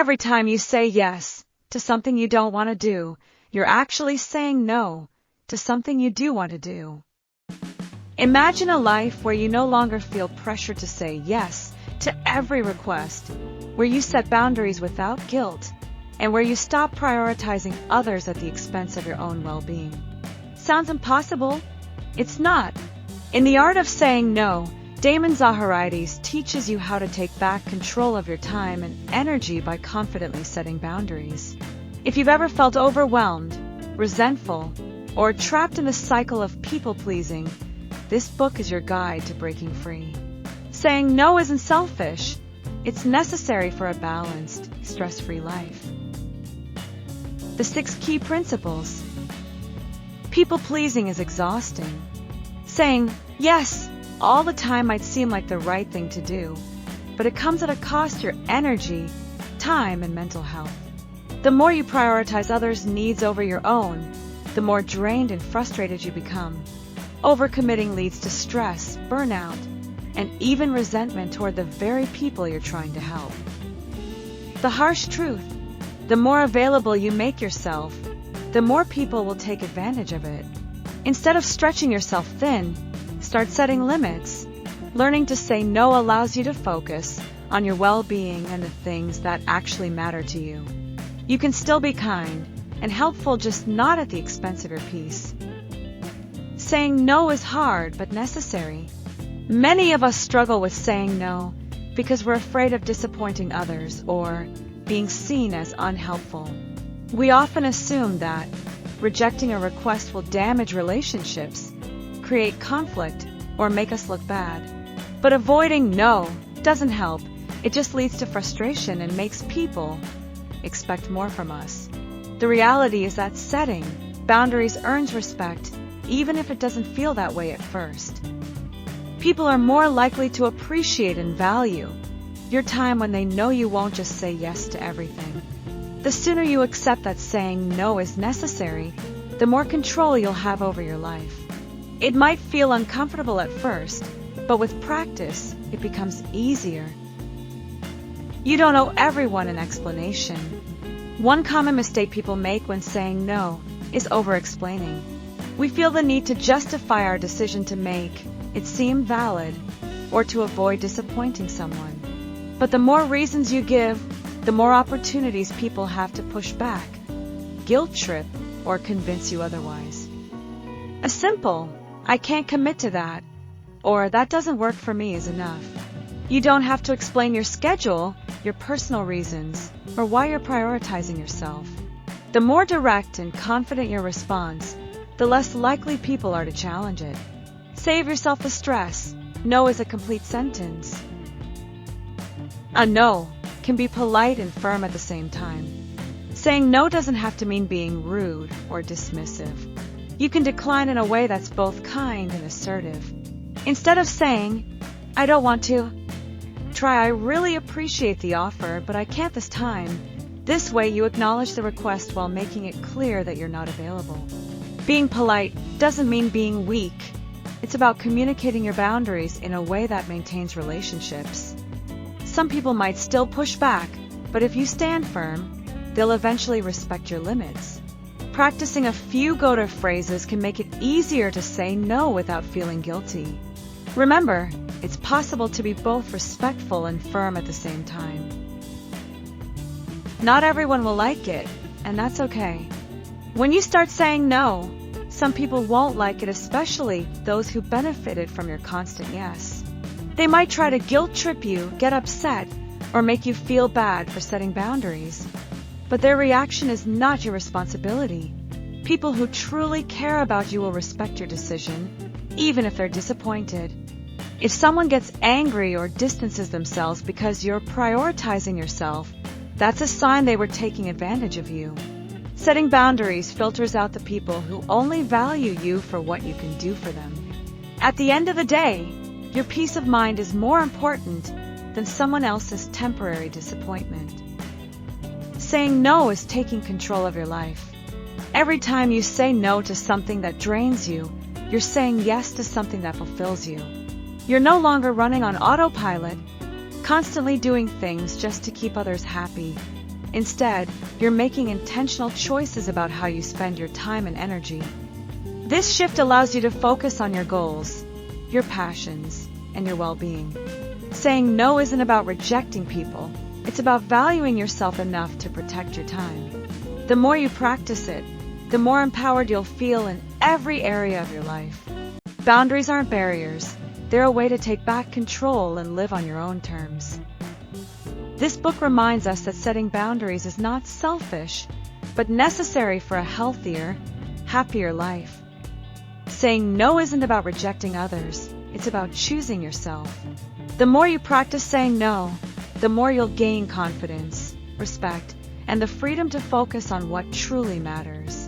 Every time you say yes to something you don't want to do, you're actually saying no to something you do want to do. Imagine a life where you no longer feel pressure to say yes to every request, where you set boundaries without guilt, and where you stop prioritizing others at the expense of your own well-being. Sounds impossible? It's not. In The Art of Saying No, Damon Zahariades teaches you how to take back control of your time and energy by confidently setting boundaries. If you've ever felt overwhelmed, resentful, or trapped in the cycle of people-pleasing, this book is your guide to breaking free. Saying no isn't selfish. It's necessary for a balanced, stress-free life. The 6 key principles. People-pleasing is exhausting. Saying yes all the time might seem like the right thing to do, but it comes at a cost to your energy, time, and mental health. The more you prioritize others' needs over your own, the more drained and frustrated you become. Overcommitting leads to stress, burnout, and even resentment toward the very people you're trying to help. The harsh truth: the more available you make yourself, the more people will take advantage of it. Instead of stretching yourself thin, start setting limits. Learning to say no allows you to focus on your well-being and the things that actually matter to you. You can still be kind and helpful, just not at the expense of your peace. Saying no is hard but necessary. Many of us struggle with saying no because we're afraid of disappointing others or being seen as unhelpful. We often assume that rejecting a request will damage relationships, create conflict, or make us look bad. But avoiding no doesn't help. It just leads to frustration and makes people expect more from us. The reality is that setting boundaries earns respect, even if it doesn't feel that way at first. People are more likely to appreciate and value your time when they know you won't just say yes to everything. The sooner you accept that saying no is necessary, the more control you'll have over your life. It might feel uncomfortable at first, but with practice, it becomes easier. You don't owe everyone an explanation. One common mistake people make when saying no is over-explaining. We feel the need to justify our decision to make it seem valid or to avoid disappointing someone. But the more reasons you give, the more opportunities people have to push back, guilt trip, or convince you otherwise. A simple, "I can't commit to that," or "that doesn't work for me" is enough. You don't have to explain your schedule, your personal reasons, or why you're prioritizing yourself. The more direct and confident your response, the less likely people are to challenge it. Save yourself the stress. No is a complete sentence. A no can be polite and firm at the same time. Saying no doesn't have to mean being rude or dismissive. You can decline in a way that's both kind and assertive. Instead of saying, "I don't want to," try, "I really appreciate the offer, but I can't this time." This way you acknowledge the request while making it clear that you're not available. Being polite doesn't mean being weak. It's about communicating your boundaries in a way that maintains relationships. Some people might still push back, but if you stand firm, they'll eventually respect your limits. Practicing a few go-to phrases can make it easier to say no without feeling guilty. Remember, it's possible to be both respectful and firm at the same time. Not everyone will like it, and that's okay. When you start saying no, some people won't like it, especially those who benefited from your constant yes. They might try to guilt trip you, get upset, or make you feel bad for setting boundaries. But their reaction is not your responsibility. People who truly care about you will respect your decision, even if they're disappointed. If someone gets angry or distances themselves because you're prioritizing yourself, that's a sign they were taking advantage of you. Setting boundaries filters out the people who only value you for what you can do for them. At the end of the day, your peace of mind is more important than someone else's temporary disappointment. Saying no is taking control of your life. Every time you say no to something that drains you, you're saying yes to something that fulfills you. You're no longer running on autopilot, constantly doing things just to keep others happy. Instead, you're making intentional choices about how you spend your time and energy. This shift allows you to focus on your goals, your passions, and your well-being. Saying no isn't about rejecting people. It's about valuing yourself enough to protect your time. The more you practice it, the more empowered you'll feel in every area of your life. Boundaries aren't barriers. They're a way to take back control and live on your own terms. This book reminds us that setting boundaries is not selfish, but necessary for a healthier, happier life. Saying no isn't about rejecting others. It's about choosing yourself. The more you practice saying no, the more you'll gain confidence, respect, and the freedom to focus on what truly matters.